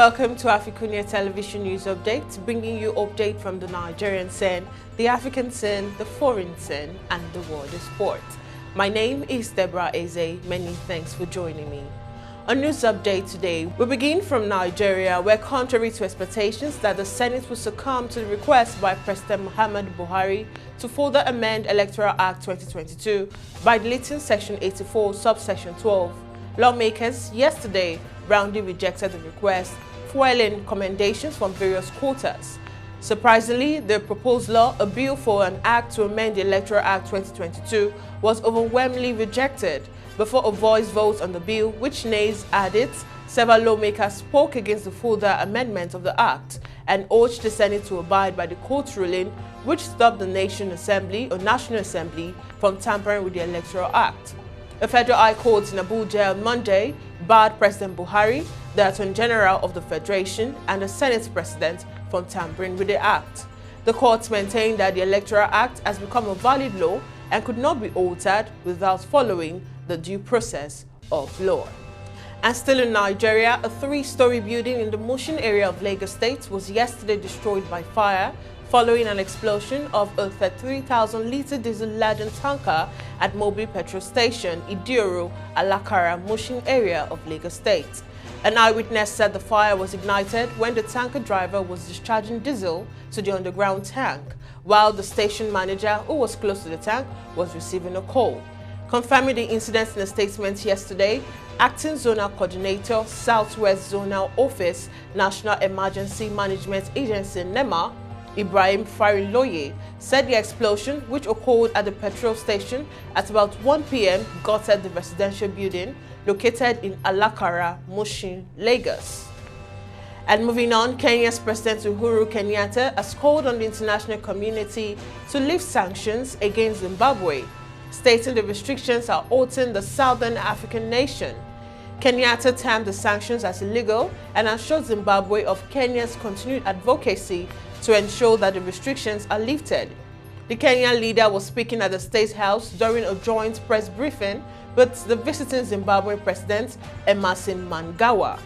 Welcome to AFRICUNIA television news update, bringing you update from the Nigerian scene, the African scene, the foreign scene, and the world of sport. My name is Deborah Ezeh. Many thanks for joining me. A news update today. We begin from Nigeria, where contrary to expectations that the Senate will succumb to the request by President Muhammadu Buhari to further amend Electoral Act 2022 by deleting Section 84, subsection 12, lawmakers yesterday roundly rejected the request, fueling commendations from various quarters. Surprisingly, the proposed law, a bill for an act to amend the Electoral Act 2022, was overwhelmingly rejected. Before a voice vote on the bill, which nays added, several lawmakers spoke against the further amendment of the act and urged the Senate to abide by the court ruling, which stopped the National Assembly from tampering with the Electoral Act. A federal high court in Abuja on Monday barred President Buhari, the Attorney General of the Federation, and the Senate President from tampering with the act. The court maintained that the Electoral Act has become a valid law and could not be altered without following the due process of law. And still in Nigeria, a three-story building in the Mushin area of Lagos State was yesterday destroyed by fire following an explosion of a 33,000-litre diesel-laden tanker at Mobil petrol station, Idioro, Alakara, Mushin area of Lagos State. An eyewitness said the fire was ignited when the tanker driver was discharging diesel to the underground tank, while the station manager, who was close to the tank, was receiving a call. Confirming the incident in a statement yesterday, Acting Zonal Coordinator, Southwest Zonal Office, National Emergency Management Agency, NEMA, Ibrahim Fariloye, said the explosion, which occurred at the petrol station at about 1 p.m., gutted the residential building located in Alakara, Mushin, Lagos. And moving on, Kenya's President Uhuru Kenyatta has called on the international community to lift sanctions against Zimbabwe, stating the restrictions are hurting the southern African nation. Kenyatta termed the sanctions as illegal and assured Zimbabwe of Kenya's continued advocacy to ensure that the restrictions are lifted. The Kenyan leader was speaking at the State House during a joint press briefing with the visiting Zimbabwean President Emmerson Mnangagwa.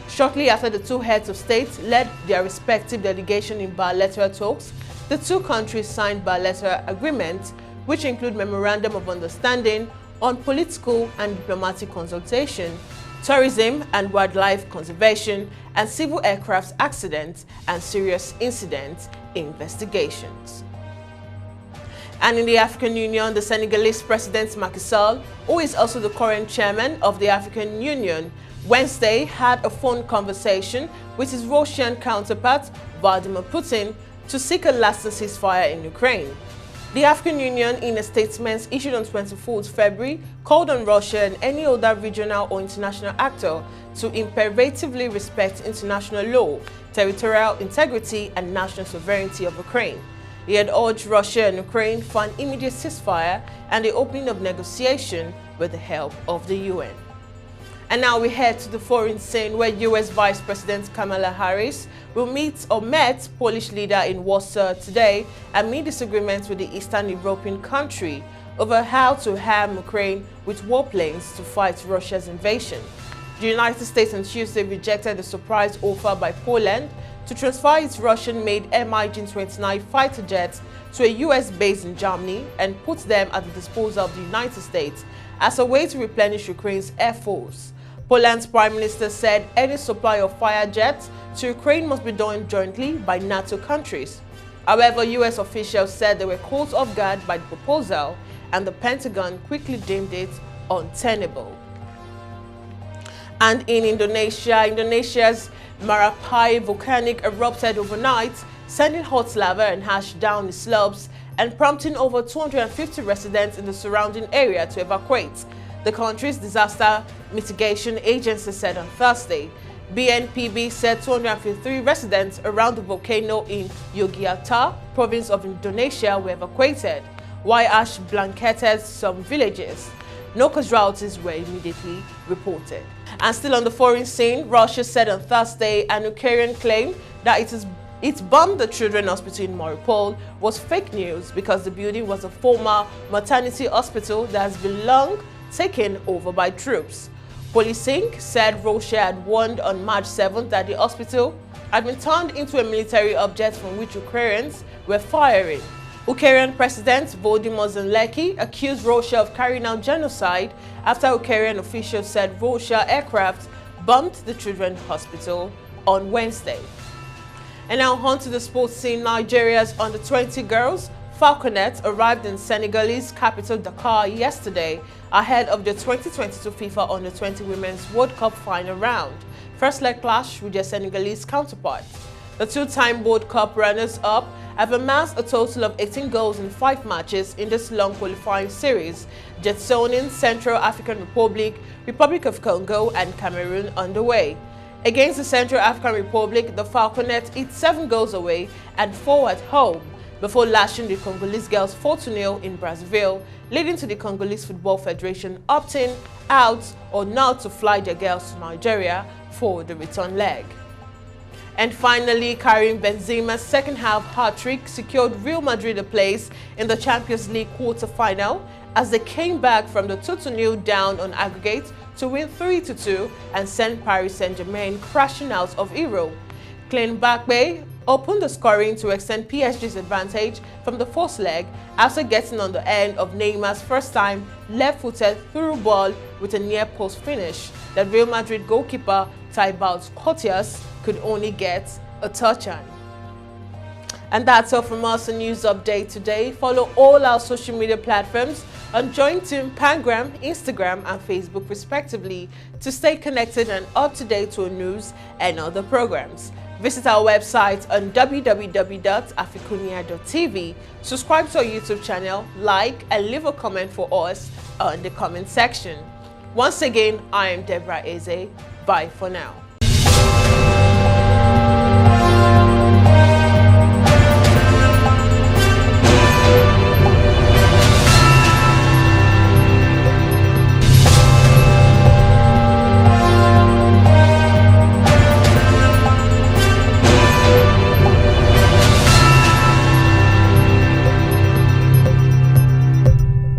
Shortly after the two heads of state led their respective delegation in bilateral talks, the two countries signed bilateral agreements which include Memorandum of Understanding on political and diplomatic consultation, tourism and wildlife conservation, and civil aircraft accidents and serious incident investigations. And in the African Union, the Senegalese President Macky Sall, who is also the current chairman of the African Union, Wednesday had a phone conversation with his Russian counterpart, Vladimir Putin, to seek a lasting ceasefire in Ukraine. The African Union, in a statement issued on 24 February, called on Russia and any other regional or international actor to imperatively respect international law, territorial integrity, and national sovereignty of Ukraine. He had urged Russia and Ukraine for an immediate ceasefire and the opening of negotiation with the help of the UN. And now we head to the foreign scene, where U.S. Vice President Kamala Harris will met Polish leader in Warsaw today amid disagreements with the Eastern European country over how to arm Ukraine with warplanes to fight Russia's invasion. The United States on Tuesday rejected the surprise offer by Poland to transfer its Russian-made MiG-29 fighter jets to a U.S. base in Germany and put them at the disposal of the United States as a way to replenish Ukraine's air force. Poland's Prime Minister said any supply of fighter jets to Ukraine must be done jointly by NATO countries. However, U.S. officials said they were caught off guard by the proposal, and the Pentagon quickly deemed it untenable. And in Indonesia, Indonesia's Merapi volcanic erupted overnight, sending hot lava and ash down the slopes and prompting over 250 residents in the surrounding area to evacuate. The country's disaster mitigation agency said on Thursday. BNPB said 253 residents around the volcano in Yogyakarta, province of Indonesia, were evacuated, while ash blanketed some villages. No casualties were immediately reported. And still on the foreign scene, Russia said on Thursday an Ukrainian claim that it bombed the children's hospital in Mariupol was fake news because the building was a former maternity hospital that has been long taken over by troops. Policing said Russia had warned on March 7th that the hospital had been turned into a military object from which Ukrainians were firing. Ukrainian President Volodymyr Zelensky accused Russia of carrying out genocide after Ukrainian officials said Russia aircraft bombed the children's hospital on Wednesday. And now on to the sports scene. Nigeria's under-20 girls Falconets arrived in Senegalese capital Dakar yesterday ahead of the 2022 FIFA Under-20 Women's World Cup final round. First leg clash with their Senegalese counterparts. The two-time World Cup runners-up have amassed a total of 18 goals in 5 matches in this long qualifying series, jetsoning Central African Republic, Republic of Congo and Cameroon underway. Against the Central African Republic, the Falconets hit 7 goals away and 4 at home, before lashing the Congolese girls 4-0 in Brazzaville, leading to the Congolese Football Federation opting out or not to fly their girls to Nigeria for the return leg. And finally, carrying Benzema's second-half hat-trick secured Real Madrid a place in the Champions League quarter-final as they came back from the 2-0 down on aggregate to win 3-2 and send Paris Saint-Germain crashing out of Europe. Kylian Mbappe opened the scoring to extend PSG's advantage from the first leg after getting on the end of Neymar's first-time left-footed through ball with a near-post finish that Real Madrid goalkeeper Thibaut Courtois could only get a touch on. And that's all from us on News Update today. Follow all our social media platforms on Join Team Pangram, Instagram and Facebook respectively to stay connected and up to date to news and other programs. Visit our website on www.africunia.tv, subscribe to our YouTube channel, like and leave a comment for us on the comment section. Once again, I am Deborah Ezeh. Bye for now.